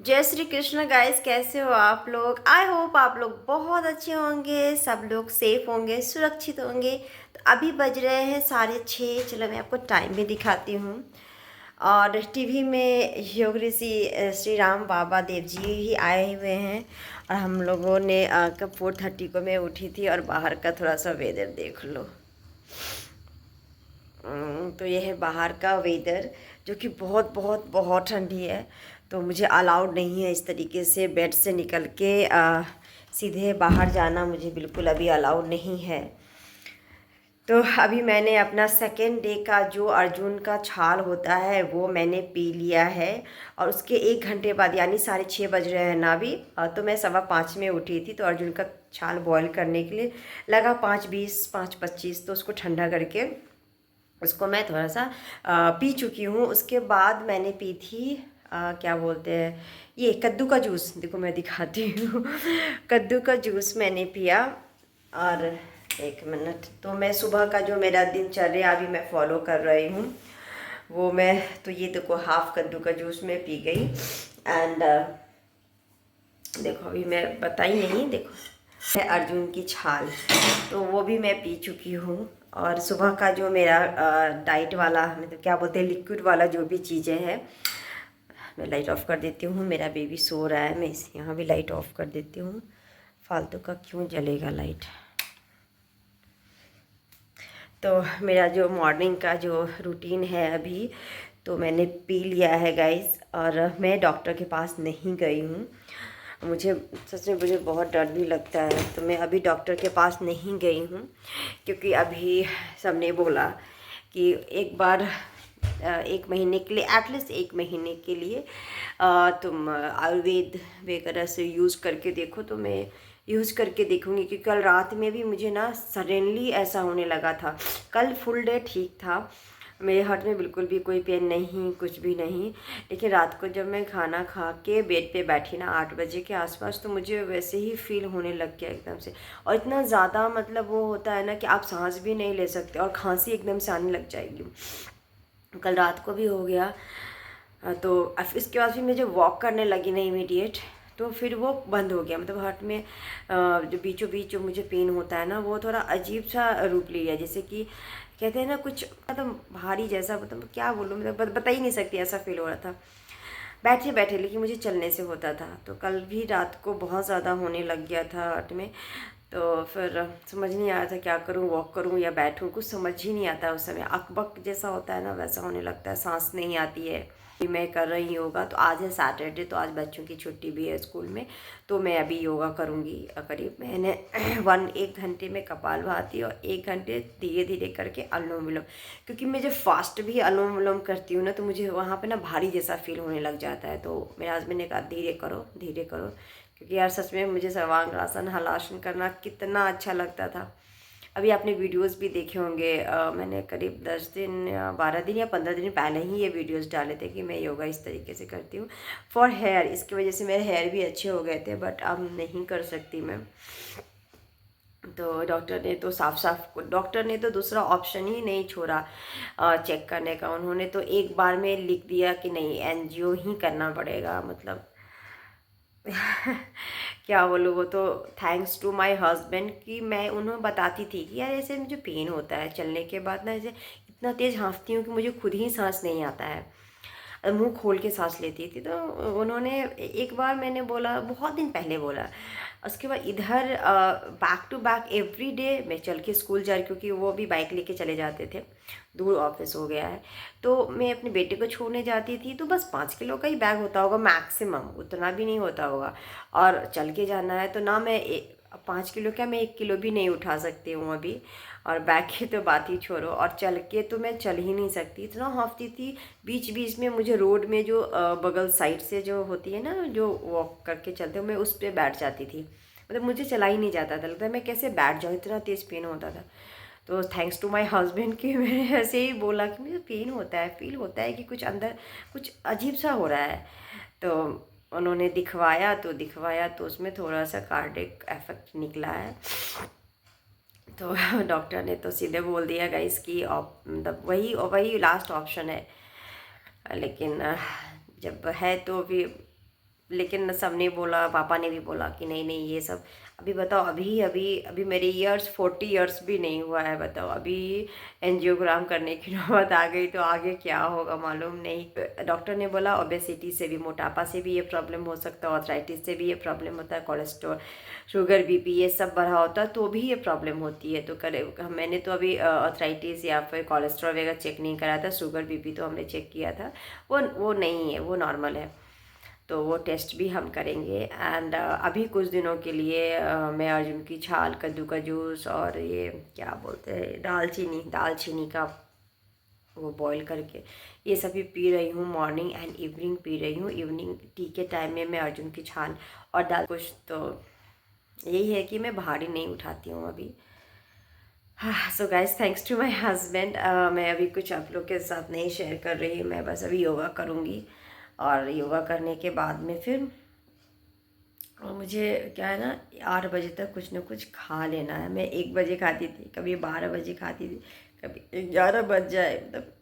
जय श्री कृष्ण गाइस, कैसे हो आप लोग। आई होप आप लोग बहुत अच्छे होंगे, सब लोग सेफ होंगे, सुरक्षित होंगे। तो अभी बज रहे हैं 6:30। चलो मैं आपको टाइम भी दिखाती हूँ। और टीवी में योग ऋषि श्री राम बाबा देव जी ही आए हुए हैं। और हम लोगों ने कब 4:30 को मैं उठी थी। और बाहर का थोड़ा सा वेदर देख लो। तो ये है बाहर का वेदर, जो कि बहुत बहुत बहुत ठंडी है। तो मुझे अलाउड नहीं है इस तरीके से बेड से निकल के सीधे बाहर जाना, मुझे बिल्कुल अभी अलाउड नहीं है। तो अभी मैंने अपना सेकेंड डे का जो अर्जुन का छाल होता है वो मैंने पी लिया है। और उसके 1 घंटे बाद, यानी 6:30 बज रहे हैं ना अभी, तो मैं 5:15 में उठी थी। तो अर्जुन का छाल बॉईल करने के लिए लगा 5:20 5:25, तो उसको ठंडा करके उसको मैं थोड़ा सा पी चुकी हूँ। उसके बाद मैंने पी थी क्या बोलते हैं, ये कद्दू का जूस। देखो मैं दिखाती हूँ कद्दू का जूस मैंने पिया। और एक मिनट, तो मैं सुबह का जो मेरा दिनचर्या अभी मैं फॉलो कर रही हूँ वो मैं, तो ये देखो हाफ कद्दू का जूस मैं पी गई। एंड देखो अभी मैं बताई नहीं, देखो है अर्जुन की छाल, तो वो भी मैं पी चुकी हूँ। और सुबह का जो मेरा डाइट वाला, मतलब क्या बोलते हैं, लिक्विड वाला जो भी चीज़ें हैं, मैं लाइट ऑफ कर देती हूँ। मेरा बेबी सो रहा है, मैं इस यहाँ भी लाइट ऑफ कर देती हूँ। फालतू का क्यों जलेगा लाइट। तो मेरा जो मॉर्निंग का जो रूटीन है अभी, तो मैंने पी लिया है गाइस। और मैं डॉक्टर के पास नहीं गई हूँ। मुझे सच में मुझे बहुत डर भी लगता है, तो मैं अभी डॉक्टर के पास नहीं गई हूँ। क्योंकि अभी सबने बोला कि एक बार 1 महीने के लिए, एटलीस्ट 1 महीने के लिए तुम आयुर्वेद वगैरह से यूज़ करके देखो। तो मैं यूज़ करके देखूँगी। कि कल रात में भी मुझे ना सडनली ऐसा होने लगा था। कल फुल डे ठीक था, मेरे हार्ट में बिल्कुल भी कोई पेन नहीं, कुछ भी नहीं। लेकिन रात को जब मैं खाना खा के बेड पे बैठी ना 8 बजे के आसपास, तो मुझे वैसे ही फील होने लग गया एकदम से। और इतना ज़्यादा, मतलब वो होता है ना कि आप सांस भी नहीं ले सकते, और खांसी एकदम से आने लग जाएगी। कल रात को भी हो गया। तो इसके बाद फिर मुझे वॉक करने लगी ना इमीडिएट, तो फिर वो बंद हो गया। मतलब हार्ट में जो बीचों बीच जो मुझे पेन होता है ना, वो थोड़ा अजीब सा रूप लिया। जैसे कि कहते हैं ना, कुछ मतलब भारी जैसा, मतलब क्या बोलूँ, मतलब बता ही नहीं सकती, ऐसा फील हो रहा था बैठे बैठे। लेकिन मुझे चलने से होता था। तो कल भी रात को बहुत ज़्यादा होने लग गया था हार्ट में। तो फिर समझ नहीं आ रहा था क्या करूं, वॉक करूं या बैठूं, कुछ समझ ही नहीं आता। उस समय अकबक जैसा होता है ना, वैसा होने लगता है, सांस नहीं आती है। मैं कर रही योगा, तो आज है सैटरडे, तो आज बच्चों की छुट्टी भी है स्कूल में। तो मैं अभी योगा करूँगी। करीब मैंने 1 घंटे में कपालभाति, और 1 घंटे धीरे धीरे करके अनुलोम विलोम। क्योंकि मैं जब फास्ट भी अनुलोम विलोम करती हूँ ना, तो मुझे वहाँ पे ना भारी जैसा फील होने लग जाता है। तो मेरे हस्बैंड ने कहा धीरे करो धीरे करो। क्योंकि यार सच में मुझे सर्वांगासन हलासन करना कितना अच्छा लगता था। अभी आपने वीडियोस भी देखे होंगे, मैंने करीब 10 दिन या 12 दिन या 15 दिन पहले ही ये वीडियोस डाले थे कि मैं योगा इस तरीके से करती हूँ फॉर हेयर। इसकी वजह से मेरे हेयर भी अच्छे हो गए थे, बट अब नहीं कर सकती मैं। तो डॉक्टर ने तो दूसरा ऑप्शन ही नहीं छोड़ा चेक करने का। उन्होंने तो एक बार में लिख दिया कि नहीं, एनजीओ ही करना पड़ेगा। मतलब क्या बोलूँ, वो तो थैंक्स टू माय हस्बैंड कि मैं उन्हें बताती थी कि यार ऐसे मुझे पेन होता है चलने के बाद ना, ऐसे इतना तेज़ हाँफती हूँ कि मुझे खुद ही सांस नहीं आता है, मुंह खोल के सांस लेती थी। तो उन्होंने एक बार, मैंने बोला बहुत दिन पहले बोला। उसके बाद इधर back to back every day मैं चल के स्कूल जा रही, क्योंकि वो भी बाइक लेके चले जाते थे, दूर ऑफिस हो गया है। तो मैं अपने बेटे को छोड़ने जाती थी, तो बस 5 किलो का ही बैग होता होगा मैक्सिमम, उतना भी नहीं होता होगा। और चल के जाना है तो ना मैं 5 किलो क्या, मैं 1 किलो भी नहीं उठा सकती हूँ अभी। और बैग की तो बात ही छोड़ो, और चल के तो मैं चल ही नहीं सकती, इतना हाँफती थी। बीच बीच में मुझे रोड में जो बगल साइड से जो होती है ना, जो वॉक करके चलते हो, मैं उस पर बैठ जाती थी। मतलब मुझे चला ही नहीं जाता था, लगता है मैं कैसे बैठ जाऊँ, इतना तेज़ पेन होता था। तो थैंक्स टू माय हस्बैंड कि मैंने ऐसे ही बोला कि मुझे पेन होता है, फील होता है कि कुछ अंदर कुछ अजीब सा हो रहा है। तो उन्होंने दिखवाया तो उसमें थोड़ा सा कार्डिक इफेक्ट निकला है। तो डॉक्टर ने तो सीधे बोल दिया गाइस कि मतलब वही लास्ट ऑप्शन है। लेकिन जब है तो भी लेकिन सबने बोला, पापा ने भी बोला कि नहीं नहीं ये सब अभी बताओ, अभी अभी अभी मेरे ईयर्स 40 ईयर्स भी नहीं हुआ है, बताओ अभी एंजियोग्राम करने की नौबत आ गई तो आगे क्या होगा मालूम नहीं। डॉक्टर ने बोला ओबेसिटी से भी, मोटापा से भी ये प्रॉब्लम हो सकता है, आर्थराइटिस से भी ये प्रॉब्लम होता है, कोलेस्ट्रॉल, शुगर, बीपी ये सब बढ़ा होता है तो भी ये प्रॉब्लम होती है। तो करे मैंने तो अभी आर्थराइटिस या फिर कोलेस्ट्रॉल वगैरह चेक नहीं कराया था, शुगर बीपी तो हमने चेक किया था, वो नहीं है, वो नॉर्मल है। तो वो टेस्ट भी हम करेंगे। एंड अभी कुछ दिनों के लिए मैं अर्जुन की छाल, कद्दू का जूस और ये क्या बोलते हैं दालचीनी का वो बॉईल करके ये सभी पी रही हूँ। मॉर्निंग एंड इवनिंग पी रही हूँ। इवनिंग टी के टाइम में मैं अर्जुन की छाल और दाल, कुछ तो यही है कि मैं भारी नहीं उठाती हूँ अभी। So guys thanks to my husband. मैं अभी कुछ आप लोग के साथ नहीं शेयर कर रही, मैं बस अभी योगा करूँगी और योगा करने के बाद में फिर मुझे क्या है ना 8 बजे तक कुछ ना कुछ खा लेना है। मैं 1 बजे खाती थी, कभी 12 बजे खाती थी, कभी 11 बज जाए मतलब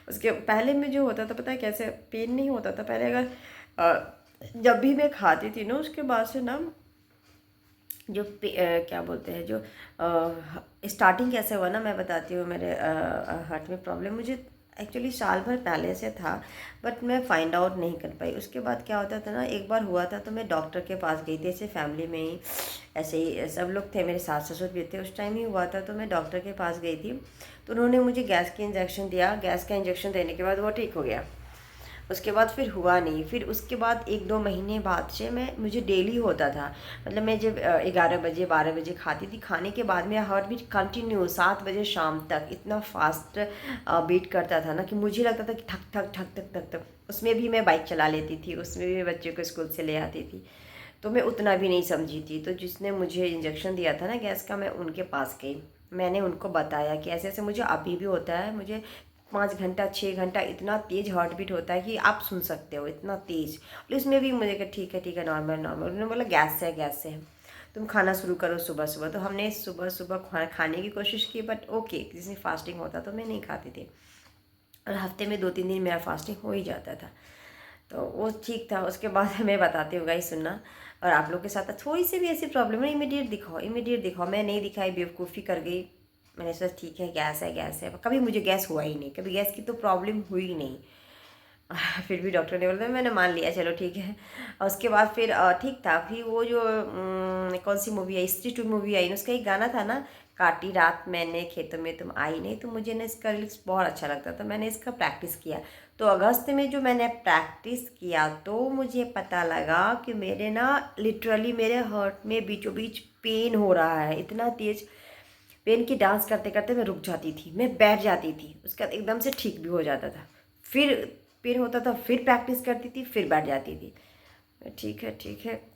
उसके पहले में जो होता था पता है कैसे, पेन नहीं होता था पहले। अगर जब भी मैं खाती थी ना उसके बाद से ना जो क्या बोलते हैं जो स्टार्टिंग कैसे हुआ ना मैं बताती हूँ। मेरे हार्ट में प्रॉब्लम मुझे एक्चुअली साल भर पहले से था, बट मैं फाइंड आउट नहीं कर पाई। उसके बाद क्या होता था ना, एक बार हुआ था तो मैं डॉक्टर के पास गई थी, ऐसे फैमिली में ही ऐसे ही सब लोग थे, मेरे सास ससुर भी थे, उस टाइम ही हुआ था। तो मैं डॉक्टर के पास गई थी तो उन्होंने मुझे गैस की इंजेक्शन दिया। गैस का इंजेक्शन देने के बाद वो ठीक हो गया। उसके बाद फिर हुआ नहीं। फिर उसके बाद 1-2 महीने बाद से मुझे डेली होता था। मतलब मैं जब 11 बजे 12 बजे खाती थी, खाने के बाद मेरा हार्ट बीट कंटिन्यू 7 बजे शाम तक इतना फास्ट बीट करता था ना कि मुझे लगता था कि ठक ठक ठक ठक ठक ठक। उसमें भी मैं बाइक चला लेती थी, उसमें भी बच्चे को स्कूल से ले आती थी, तो मैं उतना भी नहीं समझी थी। तो जिसने मुझे इंजेक्शन दिया था ना गैस का, मैं उनके पास गई, मैंने उनको बताया कि ऐसे ऐसे मुझे अभी भी होता है, मुझे 5 घंटा 6 घंटा इतना तेज़ हार्ट बीट होता है कि आप सुन सकते हो, इतना तेज़। और इसमें भी मुझे कहा ठीक है नॉर्मल नॉर्मल। उन्होंने बोला गैस से है, तुम खाना शुरू करो सुबह सुबह। तो हमने सुबह सुबह खाने की कोशिश की, बट ओके किसी फास्टिंग होता तो मैं नहीं खाती थी, और हफ्ते में 2-3 दिन मेरा फास्टिंग हो ही जाता था, तो वो ठीक था। उसके बाद मैं बताती हूँ गाइस सुनना। और आप लोग के साथ थोड़ी सी भी ऐसी प्रॉब्लम है इमीडिएट दिखाओ। मैं नहीं दिखाई, बेवकूफ़ी कर गई, मैंने सोचा ठीक है गैस है। कभी मुझे गैस हुआ ही नहीं, कभी गैस की तो प्रॉब्लम हुई ही नहीं। फिर भी डॉक्टर ने बोला, मैंने मान लिया चलो ठीक है। और उसके बाद फिर ठीक था। फिर वो जो कौन सी मूवी आई, स्त्री 2 मूवी आई ना, उसका एक गाना था ना, काटी रात मैंने खेतों में तुम आई नहीं, तो मुझे ना इसका लिरिक्स बहुत अच्छा लगता था, मैंने इसका प्रैक्टिस किया। तो अगस्त में जो मैंने प्रैक्टिस किया तो मुझे पता लगा कि मेरे ना लिटरली मेरे हार्ट में बीचों बीच पेन हो रहा है, इतना तेज़ पेन की डांस करते करते मैं रुक जाती थी, मैं बैठ जाती थी, उसके बाद एकदम से ठीक भी हो जाता था। फिर पेन होता था, फिर प्रैक्टिस करती थी, फिर बैठ जाती थी। ठीक है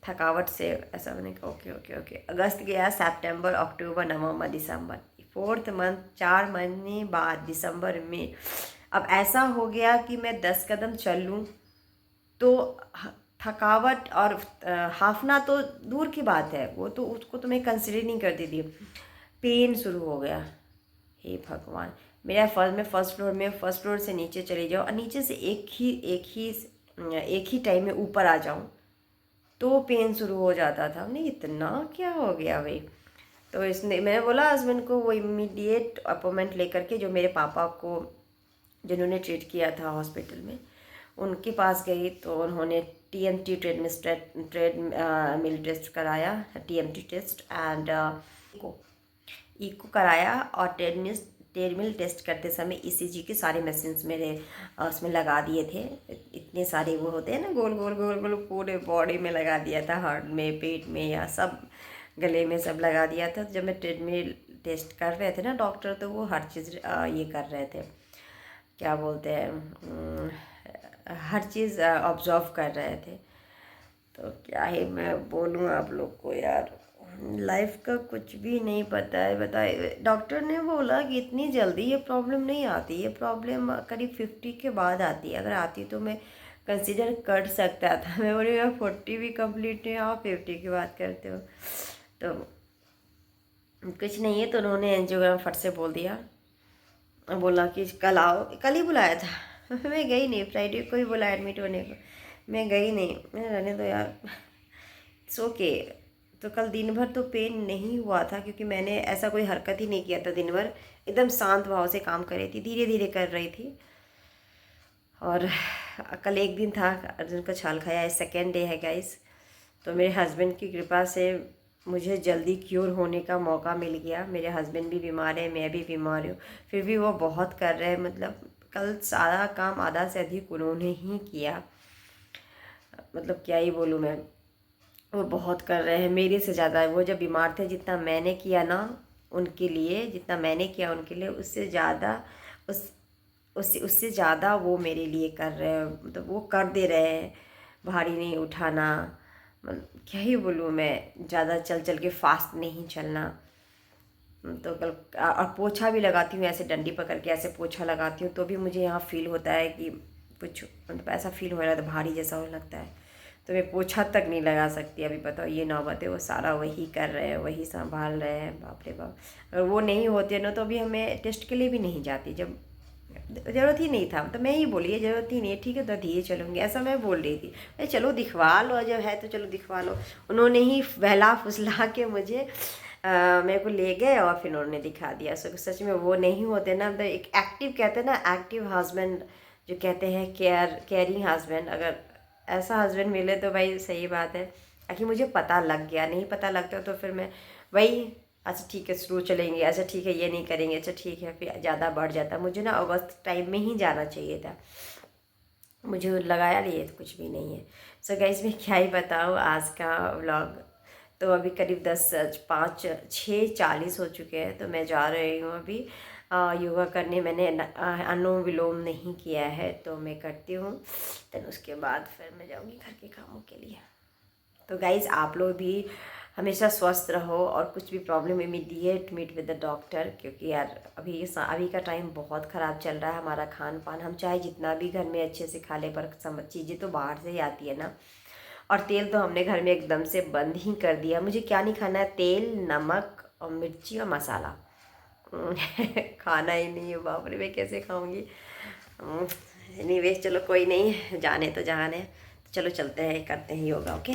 थकावट से ऐसा मैंने कहा ओके। अगस्त गया, सितंबर, अक्टूबर, नवंबर, दिसंबर, 4th मंथ, 4 महीने बाद दिसंबर में अब ऐसा हो गया कि मैं 10 कदम चल लूँ तो थकावट और हाफना तो दूर की बात है, वो तो उसको तो मैं कंसिडर नहीं करती थी। पेन शुरू हो गया। हे भगवान, मेरा फर्स्ट फ्लोर से नीचे चले जाओ और नीचे से एक ही टाइम में ऊपर आ जाऊँ तो पेन शुरू हो जाता था। नहीं इतना क्या हो गया भाई। तो इसने मैंने बोला हस्बैंड को, वो इमीडिएट अपॉइंटमेंट लेकर के, जो मेरे पापा को जिन्होंने ट्रीट किया था हॉस्पिटल में, उनके पास गई। तो उन्होंने TMT ट्रेड मिल टेस्ट कराया, TMT टेस्ट एंड इको कराया। और ट्रेडमिल टेस्ट करते समय ECG के सारे मशीन्स मेरे उसमें लगा दिए थे। इतने सारे वो होते हैं ना गोल गोल पूरे बॉडी में लगा दिया था, हार्ट में, पेट में, या सब गले में सब लगा दिया था। जब मैं ट्रेडमिल टेस्ट कर रहे थे ना डॉक्टर, तो वो हर चीज़ ये कर रहे थे, क्या बोलते हैं, हर चीज़ ऑब्जर्व कर रहे थे। तो क्या ही मैं बोलूँ आप लोग को यार, लाइफ का कुछ भी नहीं पता है। बताए डॉक्टर ने बोला कि इतनी जल्दी ये प्रॉब्लम नहीं आती, ये प्रॉब्लम करीब 50 के बाद आती है, अगर आती तो मैं कंसिडर कर सकता था। मैं बोली यार 40 भी कंप्लीट नहीं, आप 50 की बात करते हो। तो कुछ नहीं है, तो उन्होंने एंजियोग्राम फट से बोल दिया, बोला कि कल आओ, कल ही बुलाया था। मैं गई नहीं, फ्राइडे को ही बोला एडमिट होने को। मैं गई नहीं, मैं रहने दो यार, इट्स ओके। तो कल दिन भर तो पेन नहीं हुआ था क्योंकि मैंने ऐसा कोई हरकत ही नहीं किया था दिन भर, एकदम शांत भाव से काम कर रही थी, धीरे धीरे कर रही थी। और कल एक दिन था अर्जुन का छाल खाया है, सेकेंड डे है गाइस। तो मेरे हस्बैंड की कृपा से मुझे जल्दी क्योर होने का मौका मिल गया। मेरे हस्बैंड भी बीमार है, मैं भी बीमार हूँ, फिर भी वो बहुत कर रहे हैं। मतलब कल सारा काम आधा से अधिक उन्होंने ही किया, मतलब क्या ही बोलूँ मैं, वो बहुत कर रहे हैं मेरे से ज़्यादा। वो जब बीमार थे जितना मैंने किया ना उनके लिए, जितना मैंने किया उनके लिए, उससे ज़्यादा उस उससे ज़्यादा वो मेरे लिए कर रहे हैं। मतलब वो कर दे रहे हैं, भारी नहीं उठाना, मतलब क्या ही बोलूँ मैं, ज़्यादा चल चल के फास्ट नहीं चलना। तो कल और पोछा भी लगाती हूँ, ऐसे डंडी पकड़ के ऐसे पोछा लगाती हूँ तो भी मुझे यहाँ फील होता है कि कुछ, मतलब ऐसा फील हो रहा है, तो भारी जैसा होने लगता है। तो मैं पोछा तक नहीं लगा सकती। अभी बताओ ये नौबत है, वो सारा वही कर रहे हैं, वही संभाल रहे हैं, बाप रे बाप। अगर वो नहीं होते ना तो अभी हमें टेस्ट के लिए भी नहीं जाती, जब ज़रूरत ही नहीं था। तो मैं ही बोली है ज़रूरत ही नहीं है, ठीक है तो धीरे चलूँगी, ऐसा मैं बोल रही थी। अरे चलो दिखवा लो, जब है तो चलो दिखवा लो। उन्होंने ही बहला फुसला के मुझे मेरे को ले गए और फिर उन्होंने दिखा दिया। सच में वो नहीं होते ना, मतलब एक एक्टिव कहते हैं ना, एक्टिव हस्बैंड जो कहते हैं, केयरिंग हस्बैंड, अगर ऐसा हस्बैंड मिले तो भाई सही बात है। ताकि मुझे पता लग गया, नहीं पता लगता तो फिर मैं वही, अच्छा ठीक है स्लो चलेंगे, अच्छा ठीक है ये नहीं करेंगे, अच्छा ठीक है, फिर ज़्यादा बढ़ जाता। मुझे ना अगस्त टाइम में ही जाना चाहिए था, मुझे लगाया नहीं, तो कुछ भी नहीं है। सो गाइस मैं क्या ही बताऊँ आज का व्लॉग। तो अभी करीब 6:40 हो चुके हैं, तो मैं जा रही हूँ अभी योगा करने। मैंने अनुलोम विलोम नहीं किया है, तो मैं करती हूँ, देन उसके बाद फिर मैं जाऊँगी घर के कामों के लिए। तो गाइज़ आप लोग भी हमेशा स्वस्थ रहो, और कुछ भी problem immediate meet with the doctor, क्योंकि यार अभी का टाइम बहुत ख़राब चल रहा है। हमारा खान पान, हम चाहे जितना भी घर में अच्छे से खा ले, पर सब चीज़ें तो बाहर से ही आती है ना। और तेल तो हमने घर में एकदम से बंद ही कर दिया। मुझे क्या नहीं खाना है, तेल, नमक और मिर्ची और मसाला खाना ही नहीं है। बाप रे मैं कैसे खाऊंगी। एनीवेज चलो कोई नहीं, जाने तो जहान है। चलो चलते हैं, करते हैं योगा। ओके।